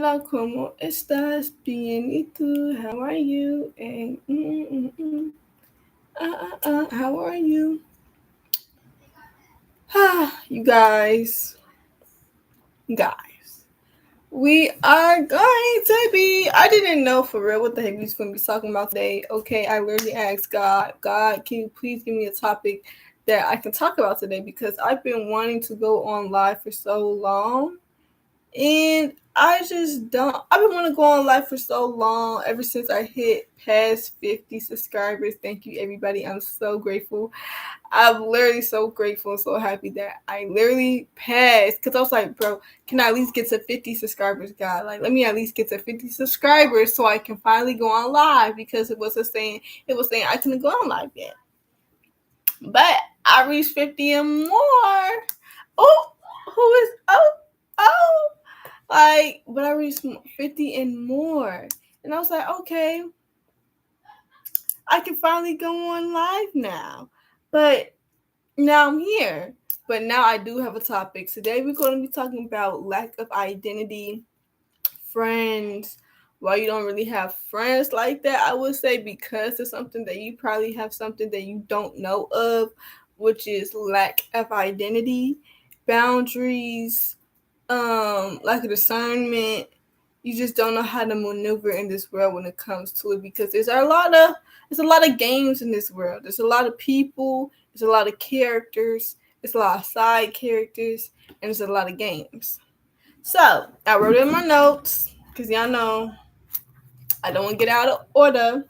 Hola, ¿cómo estás? Bien, ¿y tú? How are you? How are you? You guys, we are going to be. I didn't know for real what the heck we was going to be talking about today. Okay, I literally asked God, can you please give me a topic that I can talk about today? Because I've been wanting to go on live for so long. And I just don't. I've been wanting to go on live for so long, ever since I hit past 50 subscribers. Thank you, everybody. I'm so grateful. I'm literally so grateful and so happy that I literally passed. Because I was like, bro, can I at least get to 50 subscribers, God? Like, let me at least get to 50 subscribers so I can finally go on live. Because it was saying I couldn't go on live yet. But I reached 50 and more. Oh, who is, oh. But I reached 50 and more. And I was like, okay, I can finally go on live now. But now I'm here. But now I do have a topic. Today we're going to be talking about lack of identity, friends, why you don't really have friends like that. I would say because it's something that you probably have something that you don't know of, which is lack of identity, boundaries, lack of discernment. You just don't know how to maneuver in this world when it comes to it, because there's a lot of games in this world. There's a lot of people, there's a lot of characters, there's a lot of side characters, and there's a lot of games. So I wrote in my notes because y'all know I don't want to get out of order.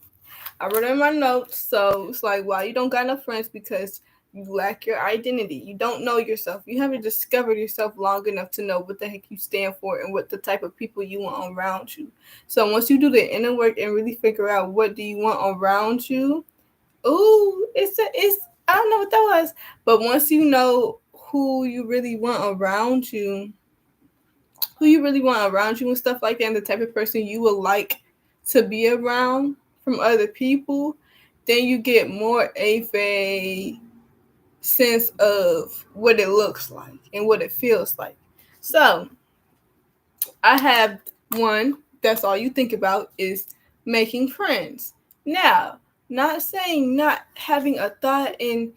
I wrote in my notes, so it's like, well, you don't got enough friends because you lack your identity. You don't know yourself. You haven't discovered yourself long enough to know what the heck you stand for and what the type of people you want around you. So once you do the inner work and really figure out what do you want around you, it's I don't know what that was, but once you know who you really want around you and stuff like that, and the type of person you would like to be around from other people, then you get more of a sense of what it looks like and what it feels like. So I have one that's all you think about is making friends. Now, not saying not having a thought in,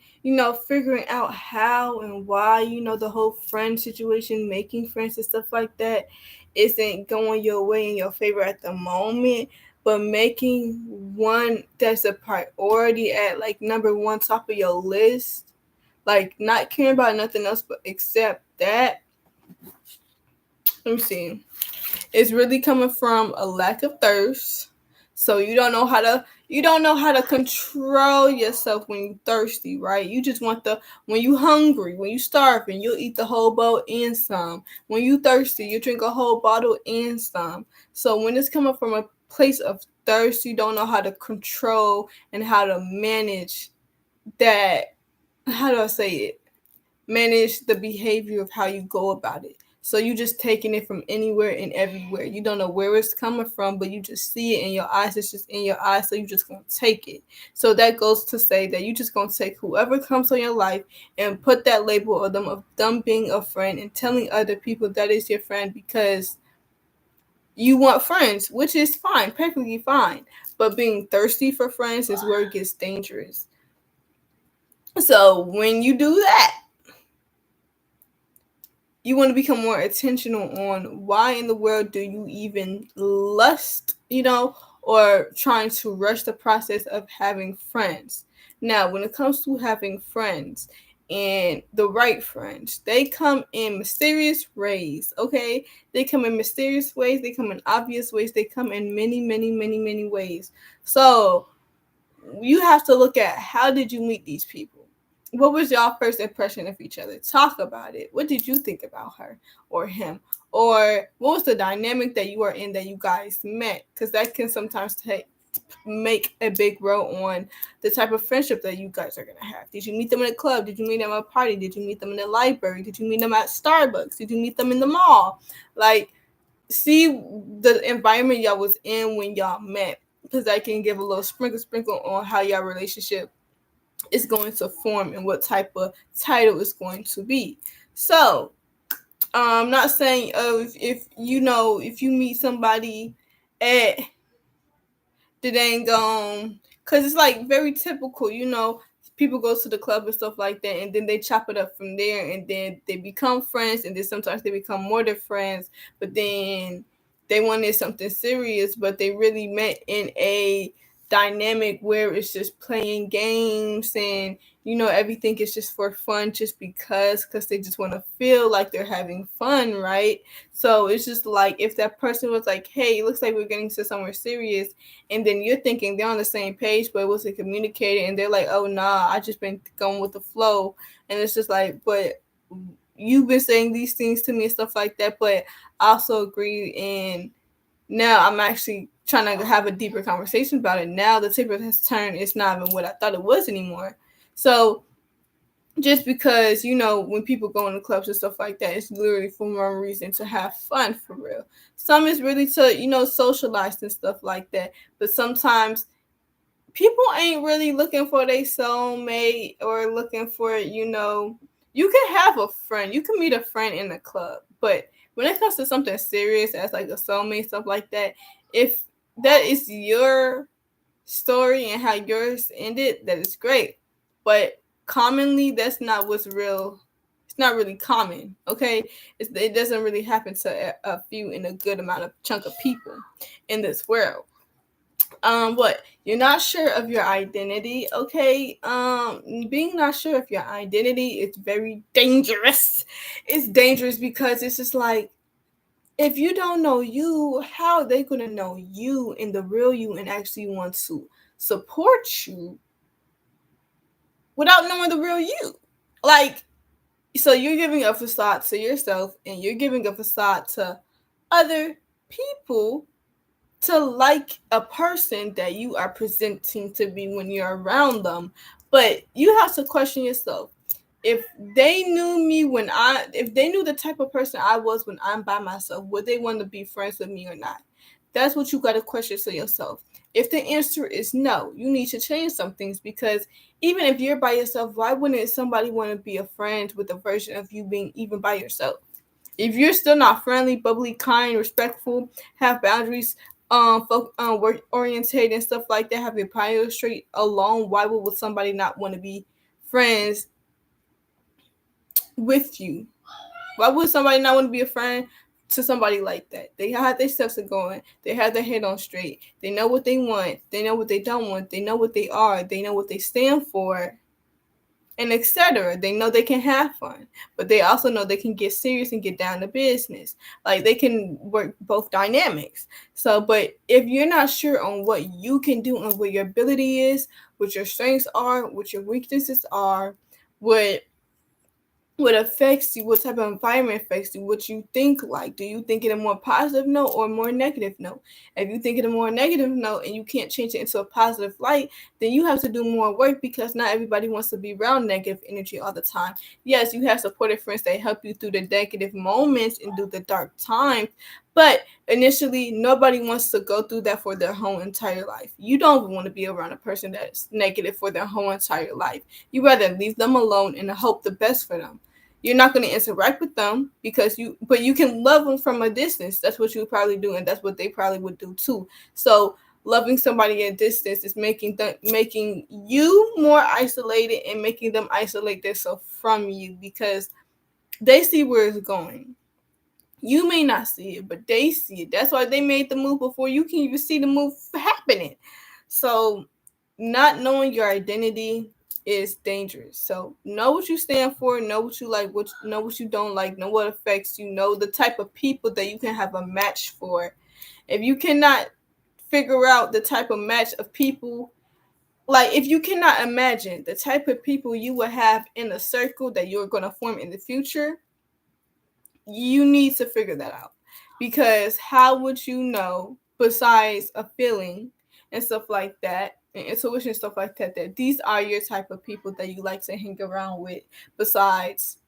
figuring out how and why, the whole friend situation, making friends and stuff like that isn't going your way in your favor at the moment, but making one that's a priority at like number one top of your list, like not caring about nothing else but except that. Let me see. It's really coming from a lack of thirst. So you don't know how to control yourself when you're thirsty, right? You just want when you hungry, when you starving, you'll eat the whole bowl and some. When you thirsty, you drink a whole bottle and some. So when it's coming from a place of thirst, you don't know how to control and how to manage that. How do I say it? Manage the behavior of how you go about it. So you just taking it from anywhere and everywhere. You don't know where it's coming from, but you just see it in your eyes. It's just in your eyes, so you just gonna take it. So that goes to say that you just gonna take whoever comes on your life and put that label of them being a friend and telling other people that is your friend because you want friends, which is fine, perfectly fine. But being thirsty for friends is where it gets dangerous. So when you do that, you want to become more intentional on why in the world do you even lust, or trying to rush the process of having friends. Now, when it comes to having friends and the right friends, they come in mysterious ways, okay? They come in mysterious ways, they come in obvious ways, they come in many, many, many, many ways. So you have to look at how did you meet these people? What was y'all first impression of each other? Talk about it. What did you think about her or him? Or what was the dynamic that you were in that you guys met? Because that can sometimes make a big role on the type of friendship that you guys are going to have. Did you meet them in a club? Did you meet them at a party? Did you meet them in the library? Did you meet them at Starbucks? Did you meet them in the mall? Like, see the environment y'all was in when y'all met, because that can give a little sprinkle on how y'all relationship is going to form and what type of title it's going to be. So Not saying if you know if you meet somebody at the dang because it's like very typical, you know. People go to the club and stuff like that, and then they chop it up from there, and then they become friends, and then sometimes they become more than friends, but then they wanted something serious, but they really met in a dynamic where it's just playing games and you know everything is just for fun just because they just want to feel like they're having fun, right? So it's just like if that person was like, hey, it looks like we're getting to somewhere serious, and then you're thinking they're on the same page but it wasn't communicated, and they're like, oh nah, I just been going with the flow, and it's just like, but you've been saying these things to me and stuff like that, but I also agree, and now I'm actually trying to have a deeper conversation about it. Now the table has turned, it's not even what I thought it was anymore. So just because, you know, when people go into clubs and stuff like that, it's literally for one reason, to have fun, for real. Some is really to, you know, socialize and stuff like that. But sometimes people ain't really looking for their soulmate or looking for, you know, you can have a friend, you can meet a friend in the club, but when it comes to something serious as like a soulmate, stuff like that, if that is your story and how yours ended, that is great. But commonly, that's not what's real. It's not really common, okay? It doesn't really happen to a few in a good amount of chunk of people in this world. What, you're not sure of your identity, okay? Being not sure of your identity is very dangerous. It's dangerous because it's just like, if you don't know you, how are they gonna know you and the real you and actually want to support you without knowing the real you? Like, so you're giving a facade to yourself and you're giving a facade to other people to like a person that you are presenting to be when you're around them. But you have to question yourself. If they knew me if they knew the type of person I was when I'm by myself, would they want to be friends with me or not? That's what you got to question to yourself. If the answer is no, you need to change some things, because even if you're by yourself, why wouldn't somebody want to be a friend with a version of you being even by yourself? If you're still not friendly, bubbly, kind, respectful, have boundaries, work oriented and stuff like that, have your priorities straight alone, why would somebody not want to be friends with you? Why would somebody not want to be a friend to somebody like that? They have their steps are going. They have their head on straight. They know what they want. They know what they don't want. They know what they are. They know what they stand for, and etc. They know they can have fun, but they also know they can get serious and get down to business. Like, they can work both dynamics. So, but if you're not sure on what you can do and what your ability is, what your strengths are, what your weaknesses are, what affects you, what type of environment affects you, what you think like. Do you think in a more positive note or more negative note? If you think in a more negative note and you can't change it into a positive light, then you have to do more work, because not everybody wants to be around negative energy all the time. Yes, you have supportive friends that help you through the negative moments and through the dark times, but initially, nobody wants to go through that for their whole entire life. You don't want to be around a person that's negative for their whole entire life. You rather leave them alone and hope the best for them. You're not going to interact with them but you can love them from a distance. That's what you would probably do, and that's what they probably would do too. So loving somebody at distance is making you more isolated and making them isolate themselves from you, because they see where it's going. You may not see it, but they see it. That's why they made the move before you can even see the move happening. So, not knowing your identity is dangerous. So, know what you stand for, know what you like, know what you don't like, know what affects you, know the type of people that you can have a match for. If you cannot figure out the type of match of people, like if you cannot imagine the type of people you will have in a circle that you're going to form in the future, you need to figure that out, because how would you know, besides a feeling and stuff like that and intuition and stuff like that, that these are your type of people that you like to hang around with, besides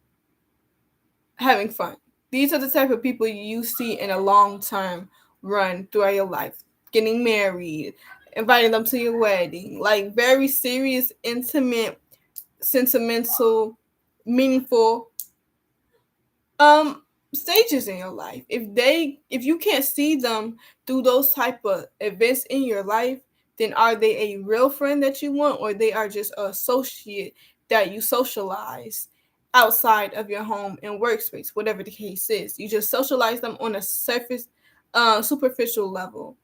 having fun? These are the type of people you see in a long term run throughout your life, getting married, inviting them to your wedding, like very serious, intimate, sentimental, meaningful stages in your life. If you can't see them through those type of events in your life, then are they a real friend that you want, or they are just an associate that you socialize outside of your home and workspace, whatever the case is. You just socialize them on a surface, superficial level.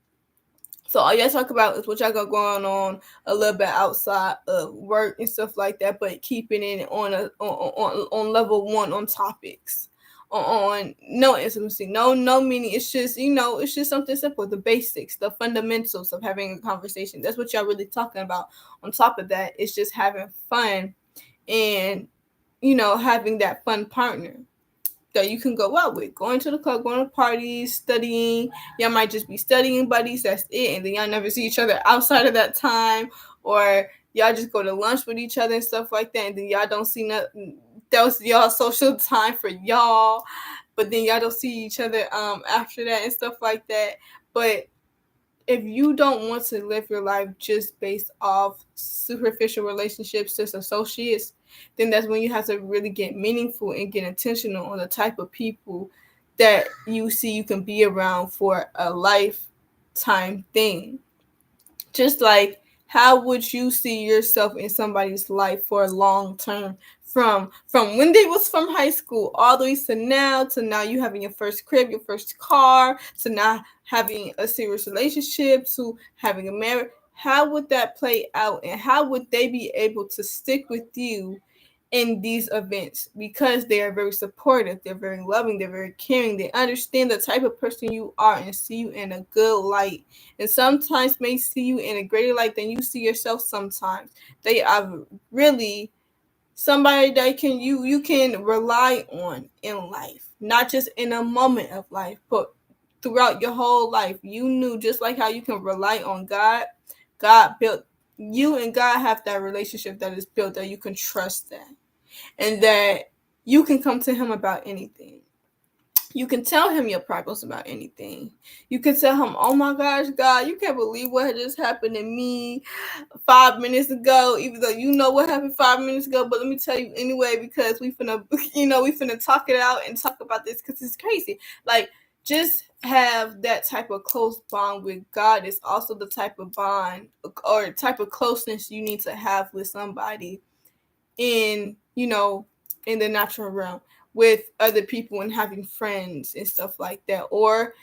So all y'all talk about is what y'all got going on a little bit outside of work and stuff like that, but keeping it on level one on topics. On no intimacy, no meaning. It's just, it's just something simple, the basics, the fundamentals of having a conversation. That's what y'all really talking about. On top of that, it's just having fun and having that fun partner that you can go out with, going to the club, going to parties, studying. Y'all might just be studying buddies, that's it, and then y'all never see each other outside of that time, or y'all just go to lunch with each other and stuff like that, and then y'all don't see nothing. That was y'all social time for y'all, but then y'all don't see each other after that and stuff like that. But if you don't want to live your life just based off superficial relationships, just associates, then that's when you have to really get meaningful and get intentional on the type of people that you see you can be around for a lifetime thing. Just like, how would you see yourself in somebody's life for a long term, from when they was from high school all the way to now you having your first crib, your first car, to now having a serious relationship, to having a marriage? How would that play out, and how would they be able to stick with you in these events? Because they are very supportive, they're very loving, they're very caring, they understand the type of person you are and see you in a good light, and sometimes may see you in a greater light than you see yourself. Sometimes they are really somebody that you can rely on in life, not just in a moment of life, but throughout your whole life. You knew, just like how you can rely on God. God built you, and God have that relationship that is built, that you can trust that, and that you can come to him about anything. You can tell him your problems about anything. You can tell him, "Oh my gosh, God, you can't believe what just happened to me 5 minutes ago," even though you know what happened 5 minutes ago. But let me tell you anyway, because we finna, we finna talk it out and talk about this because it's crazy. Like, just have that type of close bond with God is also the type of bond or type of closeness you need to have with somebody in in the natural realm, with other people and having friends and stuff like that, or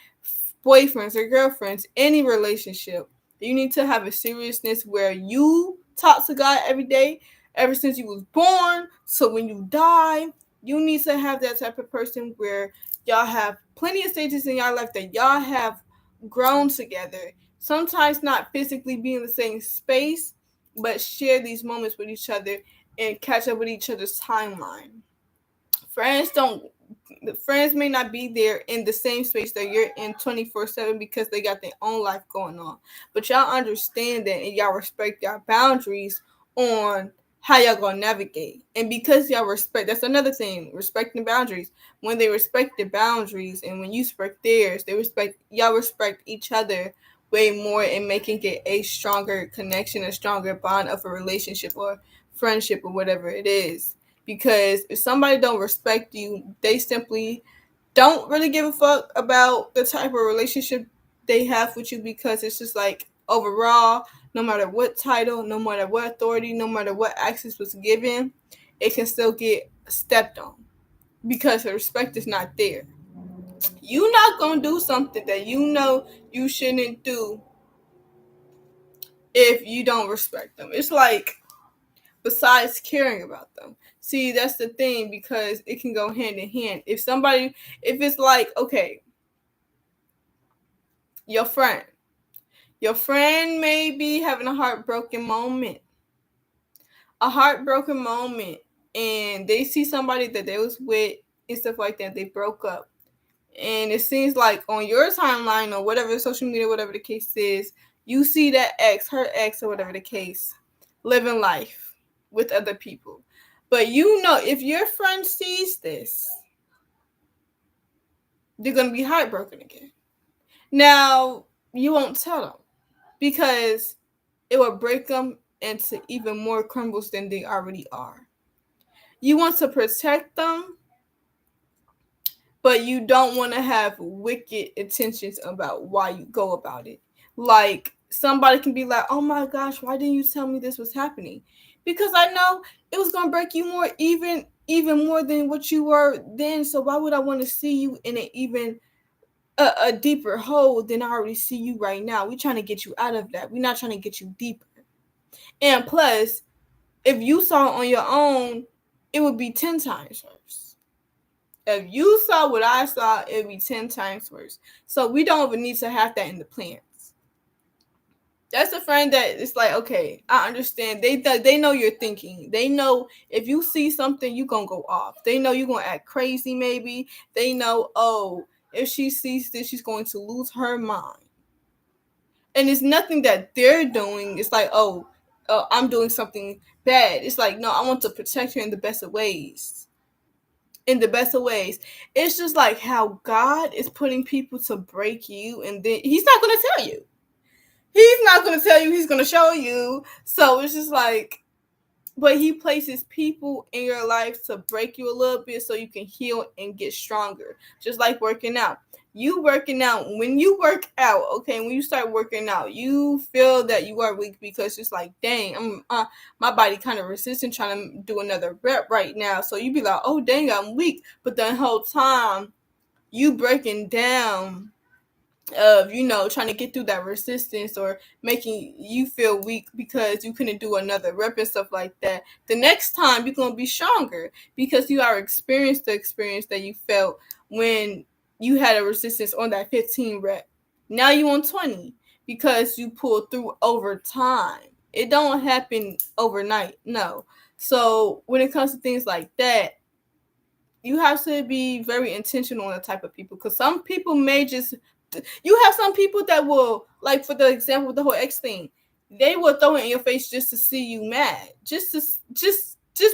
boyfriends or girlfriends, any relationship. You need to have a seriousness where you talk to God every day, ever since you was born, so when you die. You need to have that type of person where y'all have plenty of stages in your life that y'all have grown together, sometimes not physically be in the same space, but share these moments with each other and catch up with each other's timeline. Friends don't Friends may not be there in the same space that you're in 24/7 because they got their own life going on. But y'all understand that, and y'all respect y'all boundaries on how y'all gonna navigate. And because y'all respect, that's another thing, respecting boundaries. When they respect the boundaries and when you respect theirs, y'all respect each other way more, and making it a stronger connection, a stronger bond of a relationship or friendship or whatever it is. Because if somebody don't respect you, they simply don't really give a fuck about the type of relationship they have with you, because it's just like, overall, no matter what title, no matter what authority, no matter what access was given, it can still get stepped on because the respect is not there. You not gonna do something that you know you shouldn't do if you don't respect them. It's like, besides caring about them. See, that's the thing, because it can go hand in hand. If it's like, okay, your friend, may be having a heartbroken moment, and they see somebody that they was with and stuff like that. They broke up, and it seems like on your timeline or whatever, social media, whatever the case is, you see that her ex, or whatever the case, living life with other people. But if your friend sees this, they're going to be heartbroken again. Now, you won't tell them, because it will break them into even more crumbles than they already are. You want to protect them, but you don't want to have wicked intentions about why you go about it. Like somebody can be like, "Oh my gosh, why didn't you tell me this was happening?" Because I know it was gonna break you more, even more than what you were then. So why would I want to see you in an even a deeper hole than I already see you right now? We trying to get you out of that. We're not trying to get you deeper. And plus, if you saw it on your own, it would be 10 times worse. If you saw what I saw, it would be 10 times worse. So we don't even need to have that in the plans. That's a friend that it's like, okay, I understand. They know you're thinking. They know if you see something, you gonna go off. They know you're gonna act crazy. Maybe they know, oh, if she sees this, she's going to lose her mind. And it's nothing that they're doing. It's like, oh, I'm doing something bad. It's like, no, I want to protect her in the best of ways. In the best of ways. It's just like how God is putting people to break you, and then He's not going to tell you. He's not going to tell you. He's going to show you. So it's just like, but He places people in your life to break you a little bit so you can heal and get stronger. Just like working out. You working out, when you work out, okay, when you start working out, you feel that you are weak because it's like, dang, my body kind of resistant trying to do another rep right now. So you be like, oh dang, I'm weak. But the whole time you breaking down of trying to get through that resistance or making you feel weak because you couldn't do another rep and stuff like that, the next time you're going to be stronger because you are experienced the experience that you felt when you had a resistance on that 15 rep. Now you on 20 because you pulled through over time. It don't happen overnight, no. So when it comes to things like that, you have to be very intentional on the type of people, because some people may just, you have some people that will, like for the example with the whole X thing, they will throw it in your face just to see you mad, just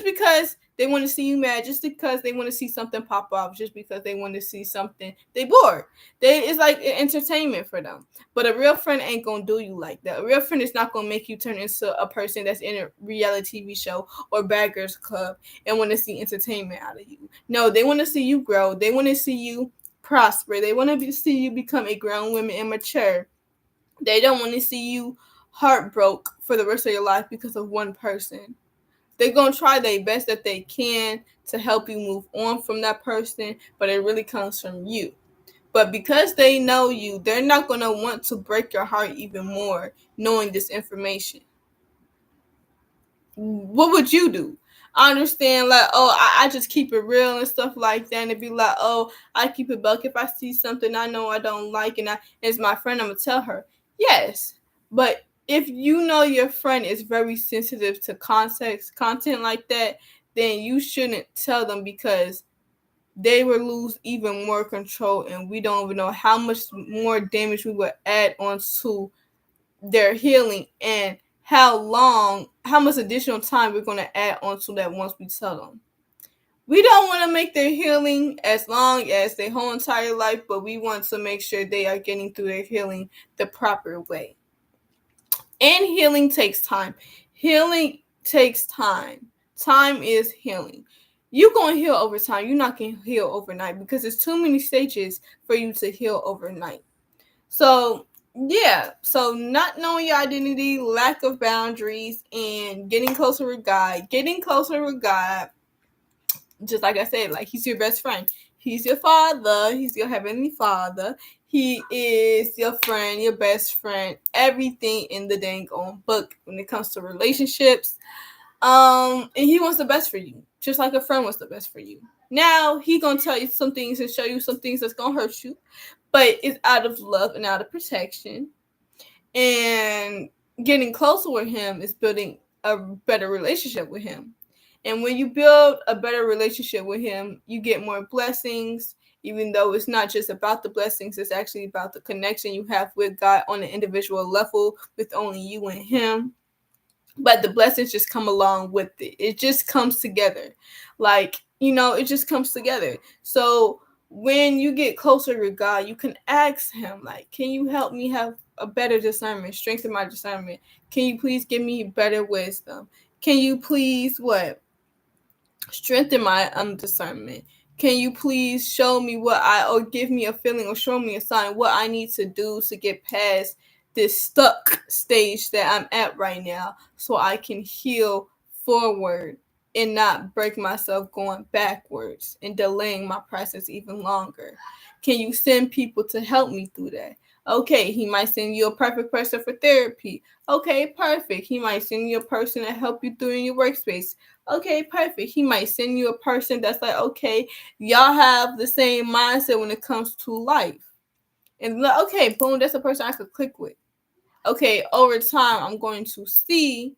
because they want to see you mad, just because they want to see something pop off, just because they want to see something, they bored. It's like entertainment for them. But a real friend ain't gonna do you like that. A real friend is not gonna make you turn into a person that's in a reality TV show or Bad Girls Club and want to see entertainment out of you. No, they want to see you grow. They want to see you prosper. They want to see you become a grown woman and mature. They don't want to see you heartbroken for the rest of your life because of one person. They're going to try their best that they can to help you move on from that person, but it really comes from you. But because they know you, they're not going to want to break your heart even more knowing this information. What would you do? I understand, like, oh, I just keep it real and stuff like that. And it'd be like, oh, I keep it buck. If I see something I know I don't like and it's my friend, I'm going to tell her. Yes. But if you know your friend is very sensitive to content like that, then you shouldn't tell them, because they will lose even more control. And we don't even know how much more damage we would add on to their healing, and how much additional time we're going to add onto that once we tell them. We don't want to make their healing as long as their whole entire life, but we want to make sure they are getting through their healing the proper way. And healing takes time. Healing takes time. Time is healing. You're going to heal over time. You're not going to heal overnight, because there's too many stages for you to heal overnight. So yeah, so not knowing your identity, lack of boundaries, and getting closer with God. Just like I said, like He's your best friend. He's your father. He's your heavenly father. He is your friend, your best friend, everything in the dang on book when it comes to relationships. And He wants the best for you, just like a friend wants the best for you. Now He gonna tell you some things and show you some things that's gonna hurt you, but it's out of love and out of protection. And getting closer with Him is building a better relationship with Him. And when you build a better relationship with Him, you get more blessings, even though it's not just about the blessings, it's actually about the connection you have with God on an individual level with only you and Him. But the blessings just come along with it. It just comes together. Like, it just comes together. So when you get closer with God, you can ask Him, like, can you help me have a better discernment, strengthen my discernment? Can you please give me better wisdom? Can you please strengthen my discernment? Can you please show me or give me a feeling or show me a sign what I need to do to get past this stuck stage that I'm at right now so I can heal forward and not break myself going backwards and delaying my process even longer? Can you send people to help me through that? Okay, he might send you a perfect person for therapy. Okay, perfect. He might send you a person to help you through in your workspace. Okay, perfect. He might send you a person that's like, okay, y'all have the same mindset when it comes to life. And like, okay, boom, that's a person I could click with. Okay, over time, I'm going to see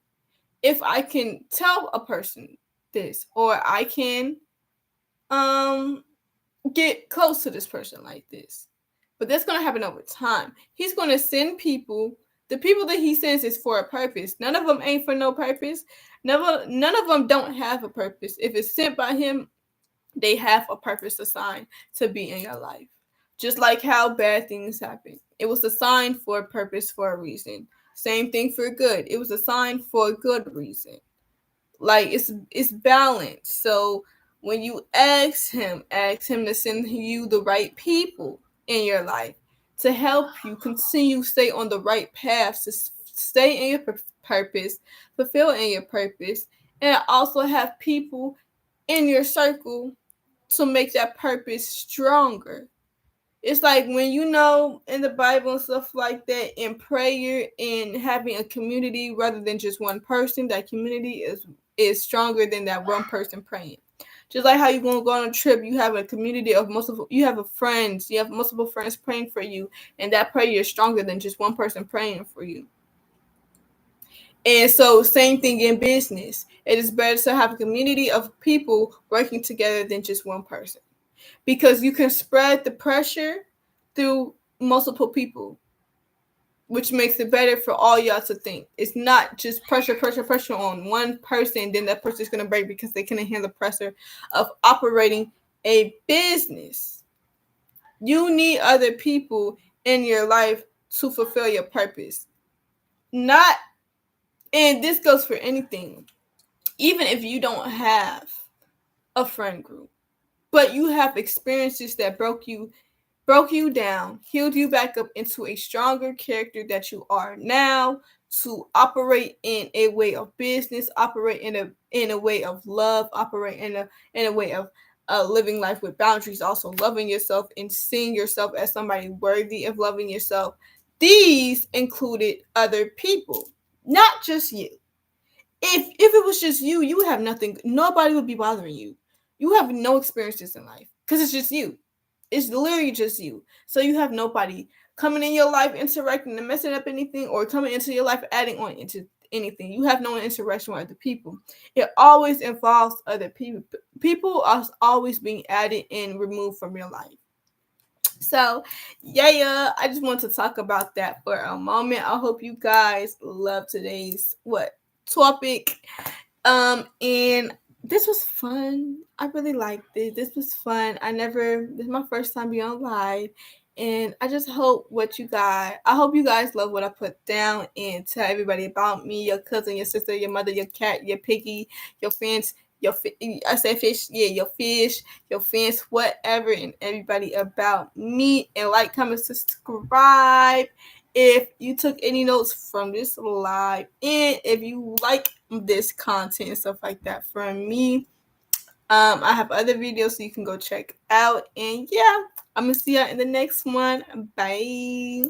if I can tell a person this, or I can get close to this person like this. But that's going to happen over time. He's going to send people. The people that he sends is for a purpose. None of them ain't for no purpose. None of them don't have a purpose. If it's sent by him, they have a purpose assigned to be in your life. Just like how bad things happen. It was assigned for a purpose for a reason. Same thing for good. It was assigned for a good reason. Like it's balanced. So when you ask him to send you the right people in your life to help you continue stay on the right path, to stay in your purpose, fulfill in your purpose, and also have people in your circle to make that purpose stronger. It's like when you know in the Bible and stuff like that, in prayer and having a community rather than just one person, that community is stronger than that one person praying. Just like how you gonna go on a trip, you have a community of you have multiple friends praying for you, and that prayer is stronger than just one person praying for you. And so, same thing in business. It is better to have a community of people working together than just one person, because you can spread the pressure through multiple people, which makes it better for all y'all to think. It's not just pressure on one person, then that person's going to break because they can't handle the pressure of operating a business. You need other people in your life to fulfill your purpose. Not, and this goes for anything, even if you don't have a friend group, but you have experiences that broke you down, healed you back up into a stronger character that you are now, to operate in a way of business, operate in a way of love, operate in a way of living life with boundaries, also loving yourself and seeing yourself as somebody worthy of loving yourself. These included other people, not just you. If it was just you, you would have nothing. Nobody would be bothering you. You have no experiences in life because it's just you. It's literally just you. So you have nobody coming in your life, interacting and messing up anything, or coming into your life, adding on into anything. You have no interaction with other people. It always involves other people. People are always being added and removed from your life. So, yeah, I just want to talk about that for a moment. I hope you guys love today's topic. And this was fun. I really liked it. This was fun. This is my first time being on live. And I just hope I hope you guys love what I put down and tell everybody about me, your cousin, your sister, your mother, your cat, your piggy, your fence, I said fish, yeah, your fish, your fence, whatever, and everybody about me. And like, comment, subscribe if you took any notes from this live, and if you like this content and stuff like that from me. I have other videos so you can go check out. And yeah, I'm gonna see you in the next one. Bye.